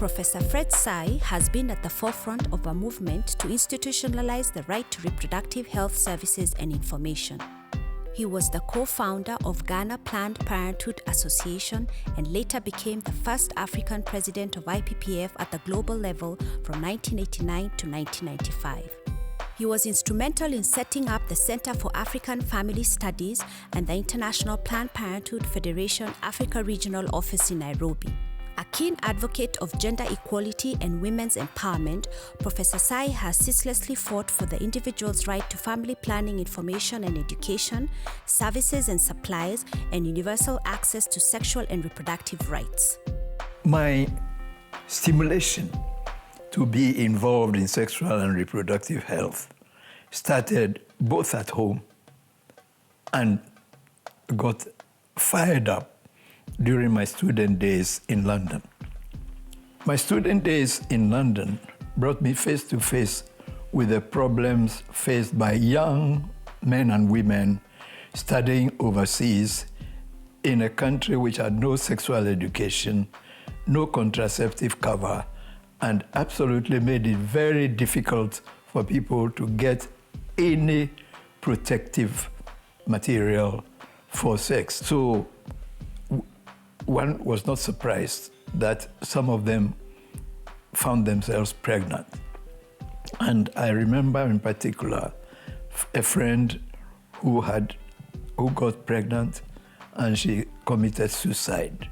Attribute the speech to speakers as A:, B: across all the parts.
A: Professor Fred Sai has been at the forefront of a movement to institutionalize the right to reproductive health services and information. He was the co-founder of Ghana Planned Parenthood Association and later became the first African president of IPPF at the global level from 1989 to 1995. He was instrumental in setting up the Center for African Family Studies and the International Planned Parenthood Federation Africa Regional Office in Nairobi. A keen advocate of gender equality and women's empowerment, Professor Sai has ceaselessly fought for the individual's right to family planning information and education, services and supplies, and universal access to sexual and reproductive rights.
B: My stimulation to be involved in sexual and reproductive health started both at home and got fired up during my student days in London. My student days in London brought me face to face with the problems faced by young men and women studying overseas in a country which had no sexual education, no contraceptive cover, and absolutely made it very difficult for people to get any protective material for sex. So one was not surprised that some of them found themselves pregnant. And I remember in particular a friend who got pregnant and she committed suicide.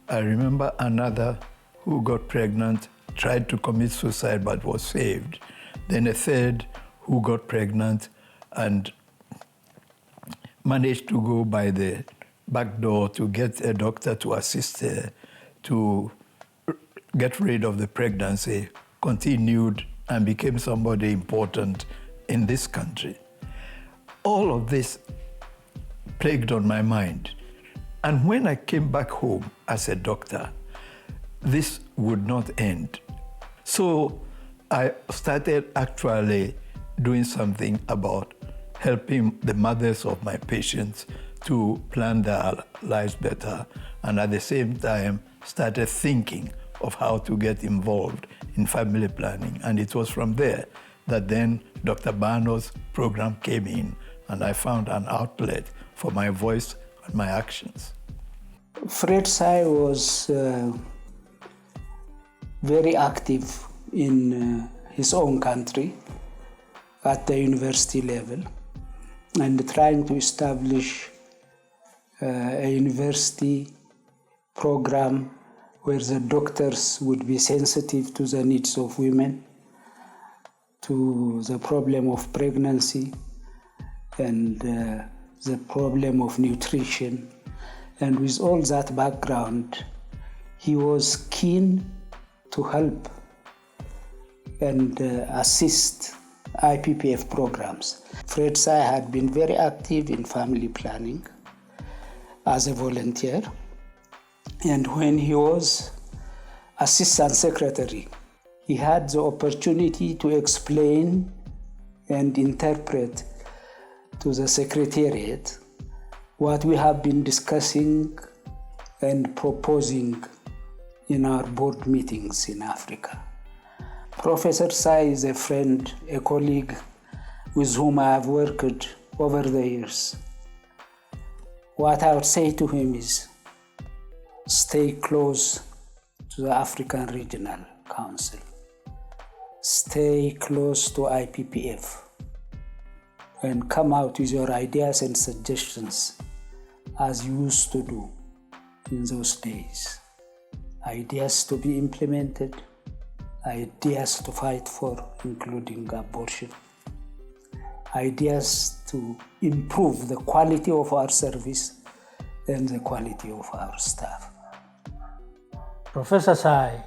B: I remember another who got pregnant, tried to commit suicide but was saved. Then a third who got pregnant and managed to go by the back door to get a doctor to assist her to get rid of the pregnancy, continued and became somebody important in this country. All of this plagued on my mind. And when I came back home as a doctor, this would not end. So I started actually doing something about helping the mothers of my patients to plan their lives better, and at the same time started thinking of how to get involved in family planning. And it was from there that then Dr. Bano's program came in, and I found an outlet for my voice and my actions.
C: Fred Sai was very active in his own country at the university level and trying to establish a university program where the doctors would be sensitive to the needs of women, to the problem of pregnancy and the problem of nutrition. And with all that background, he was keen to help and assist IPPF programs. Fred Sai had been very active in family planning as a volunteer. And when he was assistant secretary, he had the opportunity to explain and interpret to the secretariat what we have been discussing and proposing in our board meetings in Africa. Professor Sai is a friend, a colleague with whom I have worked over the years. What I would say to him is, stay close to the African Regional Council. Stay close to IPPF and come out with your ideas and suggestions as you used to do in those days. Ideas to be implemented, ideas to fight for, including abortion, ideas to improve the quality of our service and the quality of our staff.
D: Professor Sai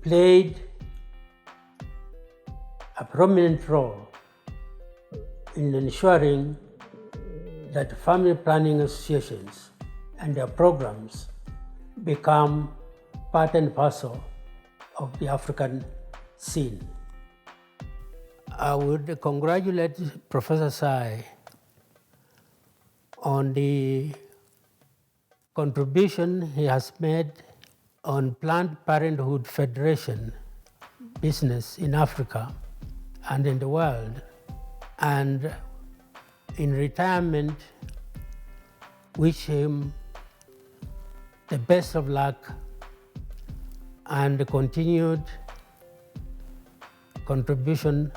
D: played a prominent role in ensuring that family planning associations and their programs become part and parcel of the African scene. I would congratulate Professor Sai on the contribution he has made on Planned Parenthood Federation business in Africa and in the world, and in retirement wish him the best of luck and the continued contribution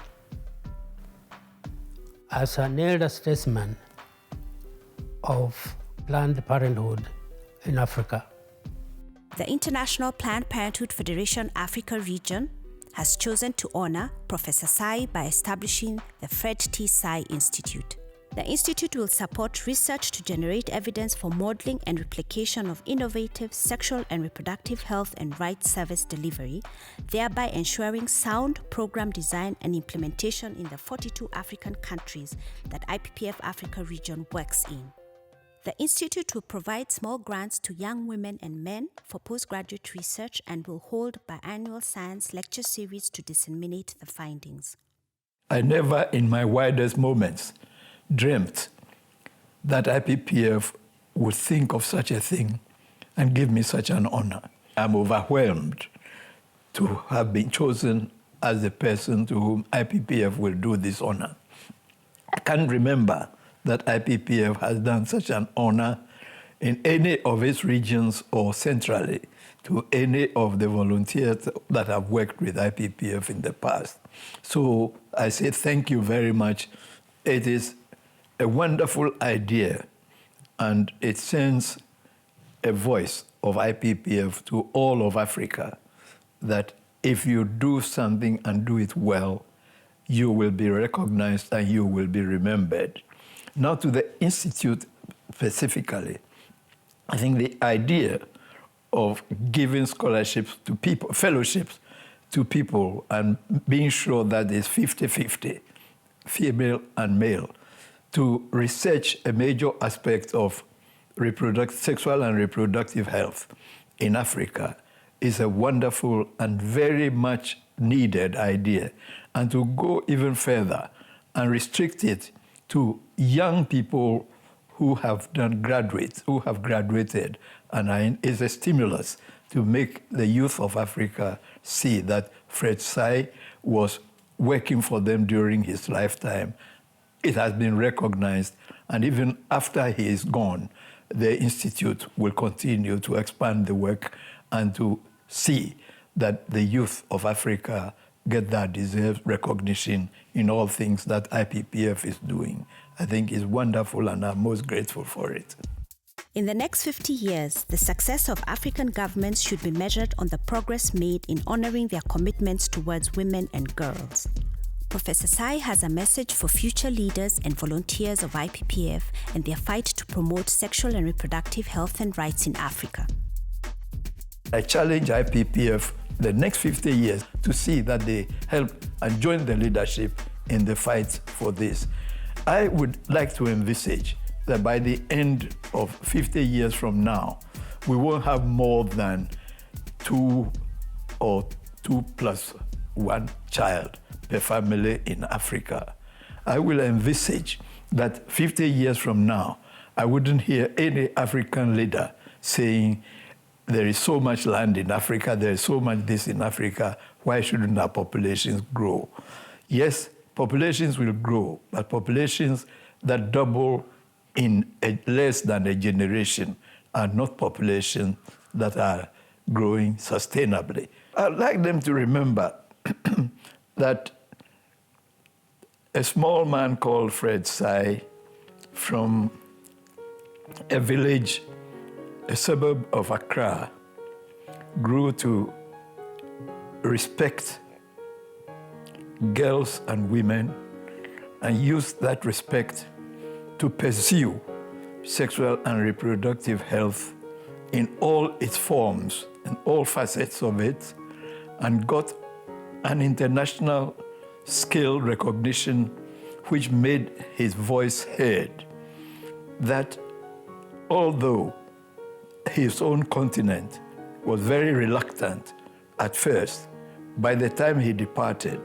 D: as an elder statesman of Planned Parenthood in Africa.
A: The International Planned Parenthood Federation Africa region has chosen to honor Professor Sai by establishing the Fred Sai Institute. The institute will support research to generate evidence for modeling and replication of innovative sexual and reproductive health and rights service delivery, thereby ensuring sound program design and implementation in the 42 African countries that IPPF Africa region works in. The institute will provide small grants to young women and men for postgraduate research and will hold biannual science lecture series to disseminate the findings.
B: I never in my wildest moments dreamt that IPPF would think of such a thing and give me such an honor. I'm overwhelmed to have been chosen as the person to whom IPPF will do this honor. I can't remember that IPPF has done such an honor in any of its regions or centrally to any of the volunteers that have worked with IPPF in the past. So I say thank you very much. It is a wonderful idea, and it sends a voice of IPPF to all of Africa that if you do something and do it well, you will be recognized and you will be remembered. Now to the Institute specifically, I think the idea of giving scholarships to people, fellowships to people, and being sure that it's 50-50, female and male, to research a major aspect of sexual and reproductive health in Africa is a wonderful and very much needed idea. And to go even further and restrict it to young people who have graduated, and is a stimulus to make the youth of Africa see that Fred Sai was working for them during his lifetime. It has been recognized, and even after he is gone, the Institute will continue to expand the work and to see that the youth of Africa get that deserved recognition in all things that IPPF is doing. I think is wonderful, and I'm most grateful for it.
A: In the next 50 years, the success of African governments should be measured on the progress made in honoring their commitments towards women and girls. Professor Sai has a message for future leaders and volunteers of IPPF and their fight to promote sexual and reproductive health and rights in Africa.
B: I challenge IPPF the next 50 years to see that they help and join the leadership in the fight for this. I would like to envisage that by the end of 50 years from now, we won't have more than 2 or 2 plus 1 child per family in Africa. I will envisage that 50 years from now, I wouldn't hear any African leader saying, there is so much land in Africa, there is so much this in Africa, why shouldn't our populations grow? Yes, populations will grow, but populations that double in less than a generation are not populations that are growing sustainably. I'd like them to remember that a small man called Fred Sai from a village, a suburb of Accra, grew to respect girls and women and used that respect to pursue sexual and reproductive health in all its forms and all facets of it, and got an international scale recognition which made his voice heard. That although his own continent was very reluctant at first, by the time he departed,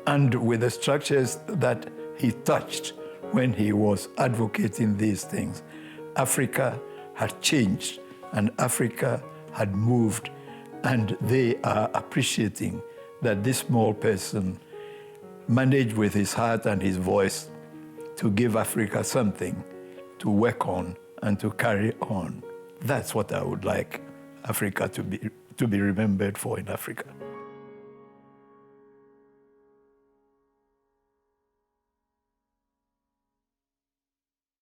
B: and with the structures that he touched when he was advocating these things, Africa had changed and Africa had moved And they are appreciating that this small person managed with his heart and his voice to give Africa something to work on and to carry on. That's what I would like Africa to be remembered for in Africa.